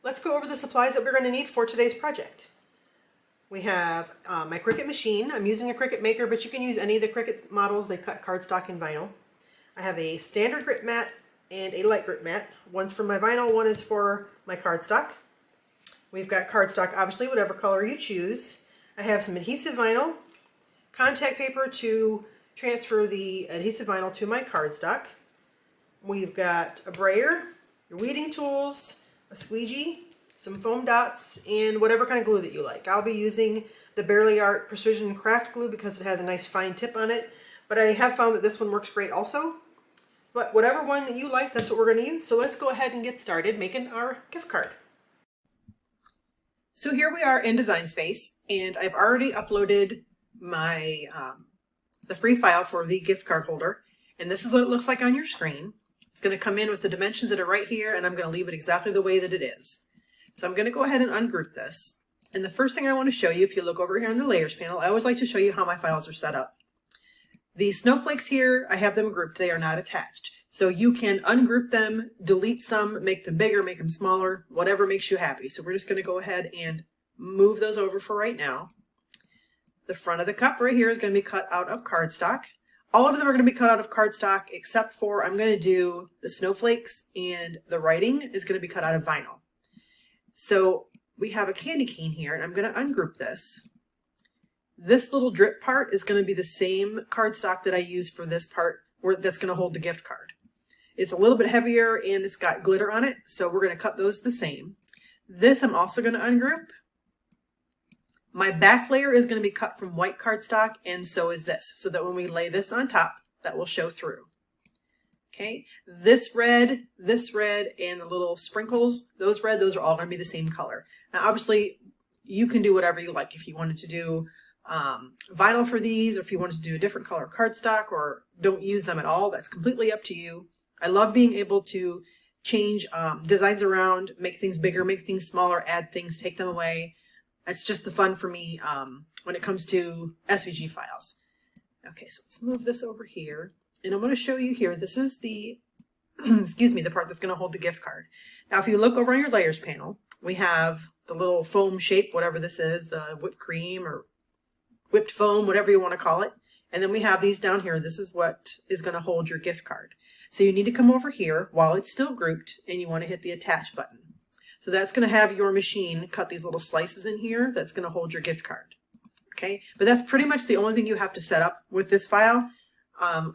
Let's go over the supplies that we're going to need for today's project. We have my Cricut machine. I'm using a Cricut maker, but you can use any of the Cricut models. They cut cardstock and vinyl. I have a standard grip mat and a light grip mat. One's for my vinyl, one is for my cardstock. We've got cardstock, obviously, whatever color you choose. I have some adhesive vinyl, contact paper to transfer the adhesive vinyl to my cardstock. We've got a brayer, your weeding tools, a squeegee, some foam dots, and whatever kind of glue that you like. I'll be using the Barely Art Precision Craft Glue because it has a nice fine tip on it, but I have found that this one works great also. But whatever one that you like, that's what we're going to use. So let's go ahead and get started making our gift card. So here we are in Design Space, and I've already uploaded my the free file for the gift card holder, and this is what it looks like on your screen. It's going to come in with the dimensions that are right here, and I'm going to leave it exactly the way that it is. So I'm going to go ahead and ungroup this. And the first thing I want to show you, if you look over here on the layers panel, I always like to show you how my files are set up. The snowflakes here, I have them grouped. They are not attached. So you can ungroup them, delete some, make them bigger, make them smaller, whatever makes you happy. So we're just going to go ahead and move those over for right now. The front of the cup right here is going to be cut out of cardstock. All of them are going to be cut out of cardstock except for I'm going to do the snowflakes, and the writing is going to be cut out of vinyl. So we have a candy cane here, and I'm going to ungroup this. This little drip part is going to be the same cardstock that I use for this part that's going to hold the gift card. It's a little bit heavier and it's got glitter on it, so we're going to cut those the same. This I'm also going to ungroup. My back layer is going to be cut from white cardstock, and so is this, so that when we lay this on top, that will show through. Okay, this red, and the little sprinkles, those red, those are all going to be the same color. Now, obviously, you can do whatever you like. If you wanted to do vinyl for these, or if you wanted to do a different color cardstock, or don't use them at all, that's completely up to you. I love being able to change designs around, make things bigger, make things smaller, add things, take them away. It's just the fun for me when it comes to SVG files. Okay, so let's move this over here. And I'm going to show you here, this is the, excuse me, the part that's going to hold the gift card. Now, if you look over on your layers panel, we have the little foam shape, whatever this is, the whipped cream or whipped foam, whatever you want to call it. And then we have these down here. This is what is going to hold your gift card. So you need to come over here while it's still grouped, and you want to hit the attach button. So that's going to have your machine cut these little slices in here. That's going to hold your gift card. Okay, but that's pretty much the only thing you have to set up with this file.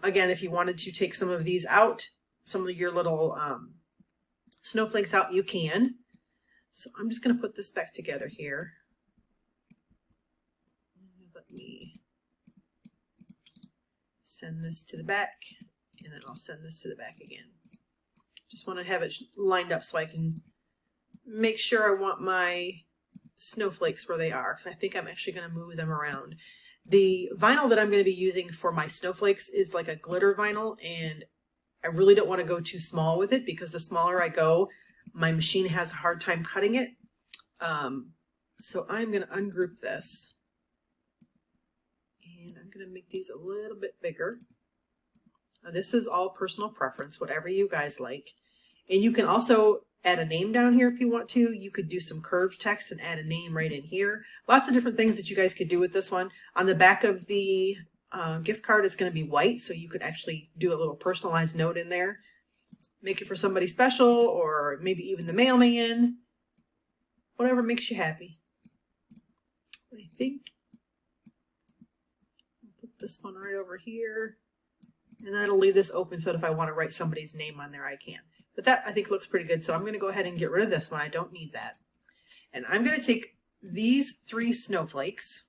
Again, if you wanted to take some of these out, some of your little snowflakes out, you can. So I'm just going to put this back together here. Let me send this to the back, and then I'll send this to the back again. Just want to have it lined up so I can make sure I want my snowflakes where they are, because I think I'm actually going to move them around. The vinyl that I'm going to be using for my snowflakes is like a glitter vinyl, and I really don't want to go too small with it, because the smaller I go, my machine has a hard time cutting it. So I'm going to ungroup this, and I'm going to make these a little bit bigger. Now, this is all personal preference, whatever you guys like. And you can also add a name down here if you want to. You could do some curved text and add a name right in here. Lots of different things that you guys could do with this one. On the back of the gift card, it's going to be white, so you could actually do a little personalized note in there. Make it for somebody special, or maybe even the mailman. Whatever makes you happy. I think I'll put this one right over here. And that'll leave this open so that if I want to write somebody's name on there, I can. But that, I think, looks pretty good. So I'm going to go ahead and get rid of this one. I don't need that. And I'm going to take these 3 snowflakes.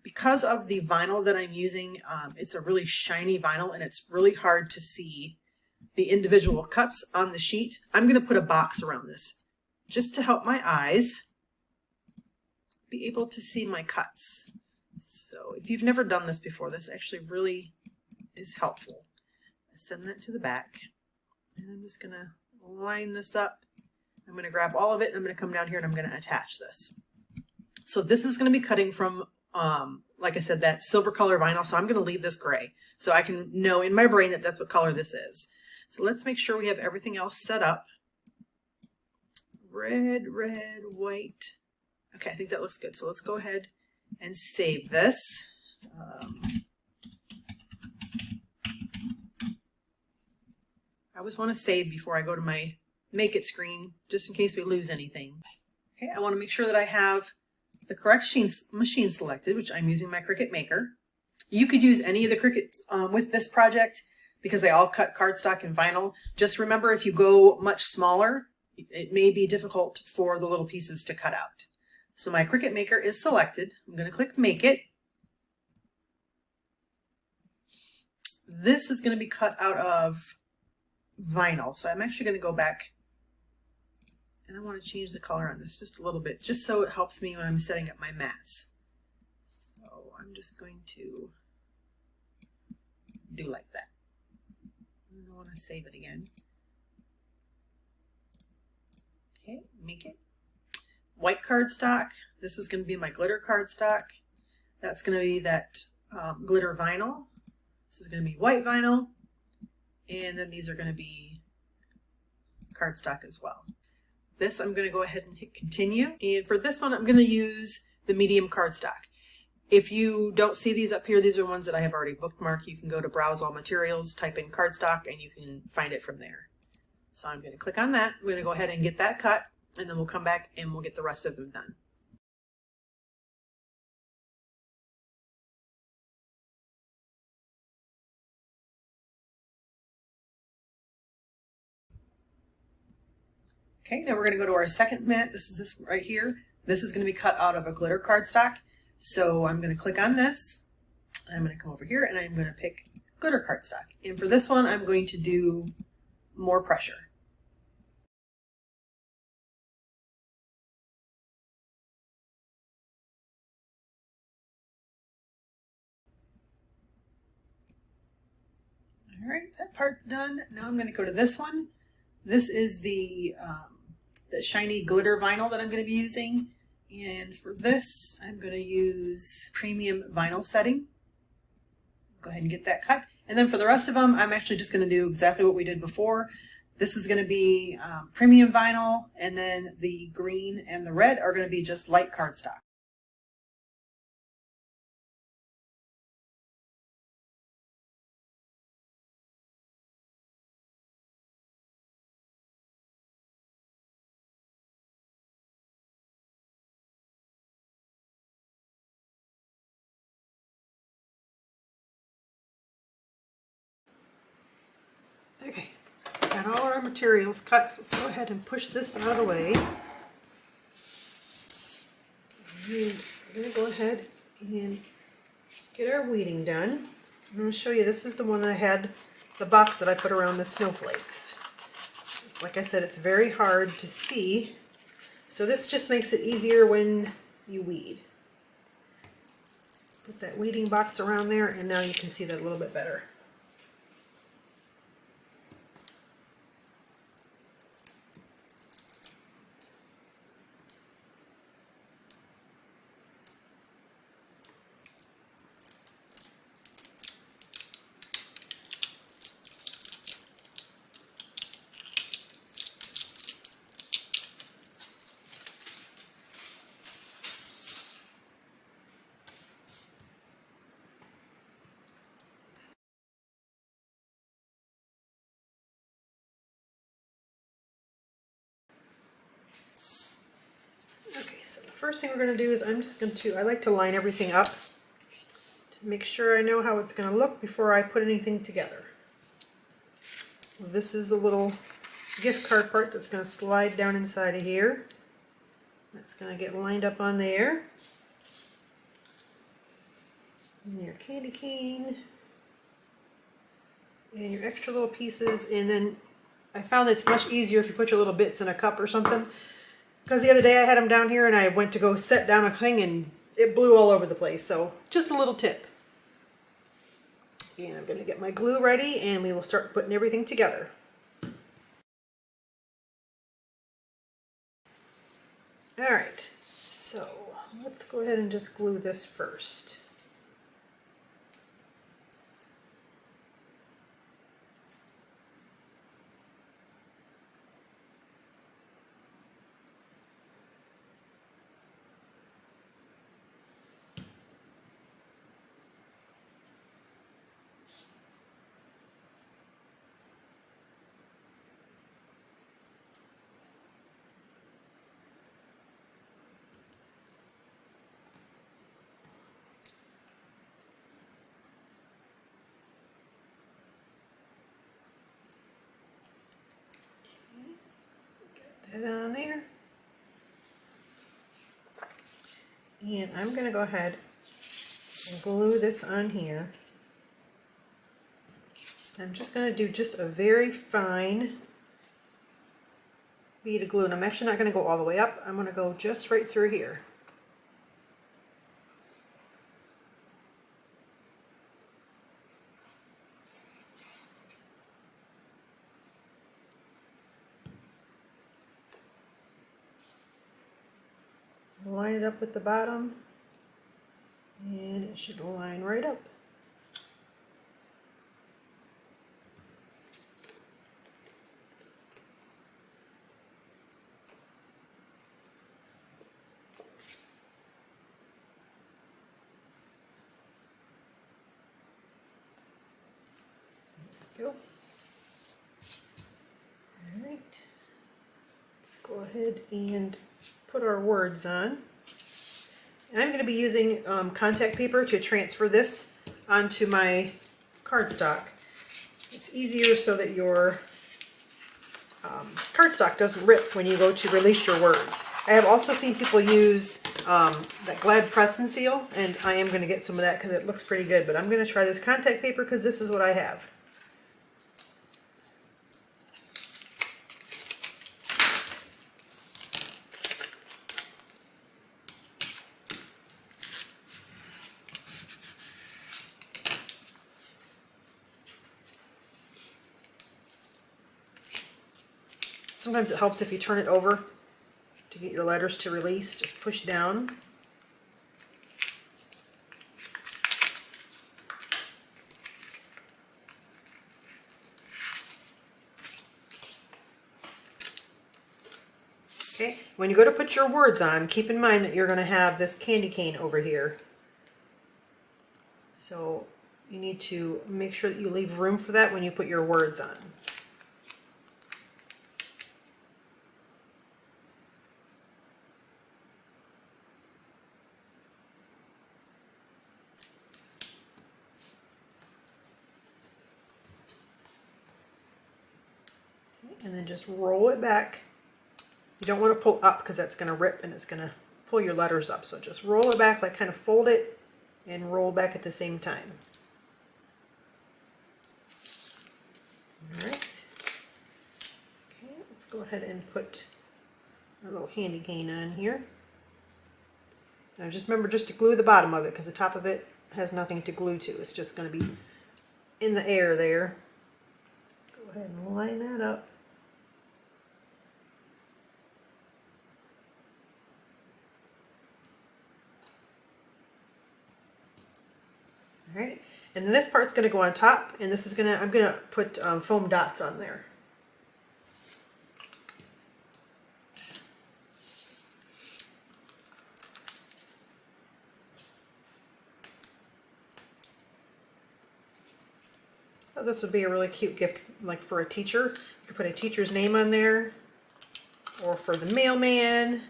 Because of the vinyl that I'm using, it's a really shiny vinyl, and it's really hard to see the individual cuts on the sheet. I'm going to put a box around this just to help my eyes be able to see my cuts. So if you've never done this before, this actually really is helpful. I send that to the back. And I'm just going to line this up. I'm going to grab all of it, and I'm going to come down here and I'm going to attach this. So this is going to be cutting from, like I said, that silver color vinyl. So I'm going to leave this gray so I can know in my brain that that's what color this is. So let's make sure we have everything else set up. red, white. Okay, I think that looks good. So let's go ahead and save this. I always want to save before I go to my Make It screen, just in case we lose anything. Okay, I want to make sure that I have the correct machine selected, which I'm using my Cricut Maker. You could use any of the Cricut with this project because they all cut cardstock and vinyl. Just remember, if you go much smaller, it may be difficult for the little pieces to cut out. So my Cricut Maker is selected. I'm going to click Make It. This is going to be cut out of vinyl. So I'm actually going to go back and I want to change the color on this just a little bit, just so it helps me when I'm setting up my mats. So I'm just going to do like that. I want to save it again. Okay, Make It. White cardstock. This is going to be my glitter cardstock. That's going to be that glitter vinyl. This is going to be white vinyl. And then these are going to be cardstock as well. This I'm going to go ahead and hit continue. And for this one, I'm going to use the medium cardstock. If you don't see these up here, these are ones that I have already bookmarked. You can go to Browse All Materials, type in cardstock, and you can find it from there. So I'm going to click on that. I'm going to go ahead and get that cut, and then we'll come back and we'll get the rest of them done. Okay, now we're going to go to our second mat. This is this right here. This is going to be cut out of a glitter cardstock. So I'm going to click on this. I'm going to come over here and I'm going to pick glitter cardstock. And for this one, I'm going to do more pressure. All right, that part's done. Now I'm going to go to this one. This is the shiny glitter vinyl that I'm going to be using. And for this, I'm going to use premium vinyl setting. Go ahead and get that cut. And then for the rest of them, I'm actually just going to do exactly what we did before. This is going to be premium vinyl, and then the green and the red are going to be just light cardstock. Okay, got all our materials cut, so let's go ahead and push this out of the way. And we're going to go ahead and get our weeding done. I'm going to show you, this is the one that I had, the box that I put around the snowflakes. Like I said, it's very hard to see, so this just makes it easier when you weed. Put that weeding box around there, and now you can see that a little bit better. Okay, so the first thing we're going to do is I like to line everything up to make sure I know how it's going to look before I put anything together. This is the little gift card part that's going to slide down inside of here. That's going to get lined up on there. And your candy cane. And your extra little pieces. And then I found that it's much easier if you put your little bits in a cup or something. Because the other day I had them down here and I went to go set down a thing and it blew all over the place. So just a little tip. And I'm going to get my glue ready and we will start putting everything together. Alright, so let's go ahead and just glue this first. Put that on there. And I'm going to go ahead and glue this on here. I'm just going to do just a very fine bead of glue, and I'm actually not going to go all the way up. I'm going to go just right through here. Line it up with the bottom, and it should line right up. Go. All right. Let's go ahead and put our words on. And I'm going to be using contact paper to transfer this onto my cardstock. It's easier so that your cardstock doesn't rip when you go to release your words. I have also seen people use that Glad Press and Seal, and I am going to get some of that because it looks pretty good, but I'm going to try this contact paper because this is what I have. Sometimes it helps if you turn it over to get your letters to release. Just push down. Okay, when you go to put your words on, keep in mind that you're going to have this candy cane over here. So you need to make sure that you leave room for that when you put your words on. And then just roll it back. You don't want to pull up because that's going to rip and it's going to pull your letters up. So just roll it back, like kind of fold it and roll back at the same time. All right. Okay, let's go ahead and put our little candy cane on here. Now just remember just to glue the bottom of it because the top of it has nothing to glue to. It's just going to be in the air there. Go ahead and line that up. All right, and then this part's going to go on top, and this is I'm going to put foam dots on there. So this would be a really cute gift, like for a teacher. You could put a teacher's name on there, or for the mailman,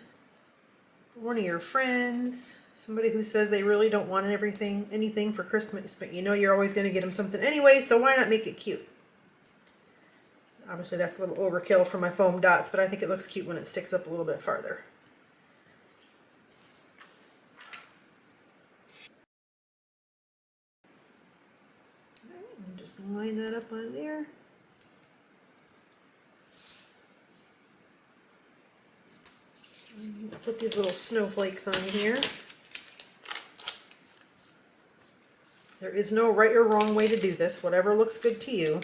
for one of your friends. Somebody who says they really don't want anything for Christmas, but you know you're always going to get them something anyway, so why not make it cute? Obviously that's a little overkill for my foam dots, but I think it looks cute when it sticks up a little bit farther. And just line that up on there. And put these little snowflakes on here. There is no right or wrong way to do this, whatever looks good to you.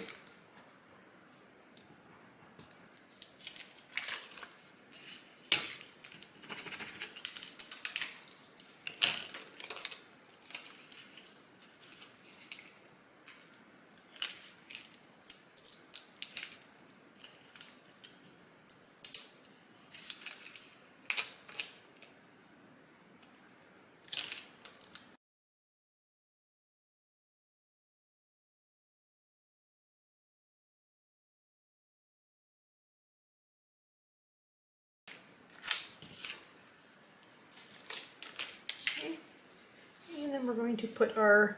And then we're going to put our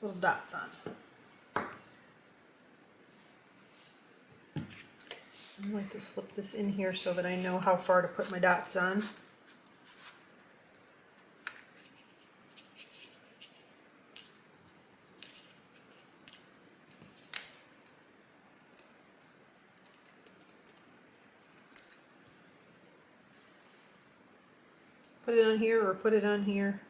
little dots on. I like to slip this in here so that I know how far to put my dots on. Put it on here or put it on here.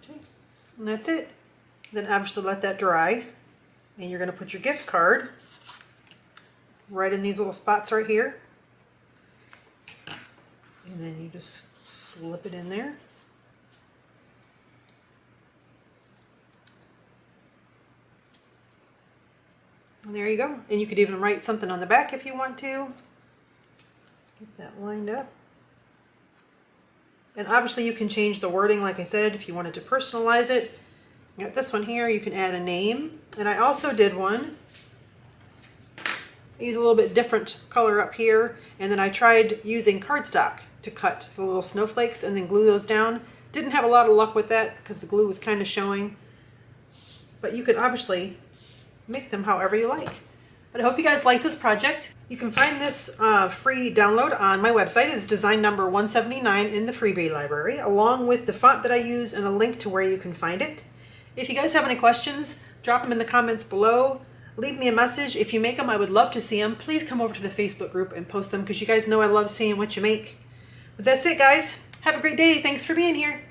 Okay. And that's it. Then obviously let that dry. And you're going to put your gift card right in these little spots right here. And then you just slip it in there. And there you go. And you could even write something on the back if you want to. Get that lined up. And obviously you can change the wording, like I said, if you wanted to personalize it. You got this one here, you can add a name. And I also did one. I use a little bit different color up here. And then I tried using cardstock to cut the little snowflakes and then glue those down. Didn't have a lot of luck with that because the glue was kind of showing. But you could obviously make them however you like. But I hope you guys like this project. You can find this free download on my website. It's design number 179 in the freebie library, along with the font that I use and a link to where you can find it. If you guys have any questions, drop them in the comments below. Leave me a message. If you make them, I would love to see them. Please come over to the Facebook group and post them because you guys know I love seeing what you make. But that's it, guys. Have a great day. Thanks for being here.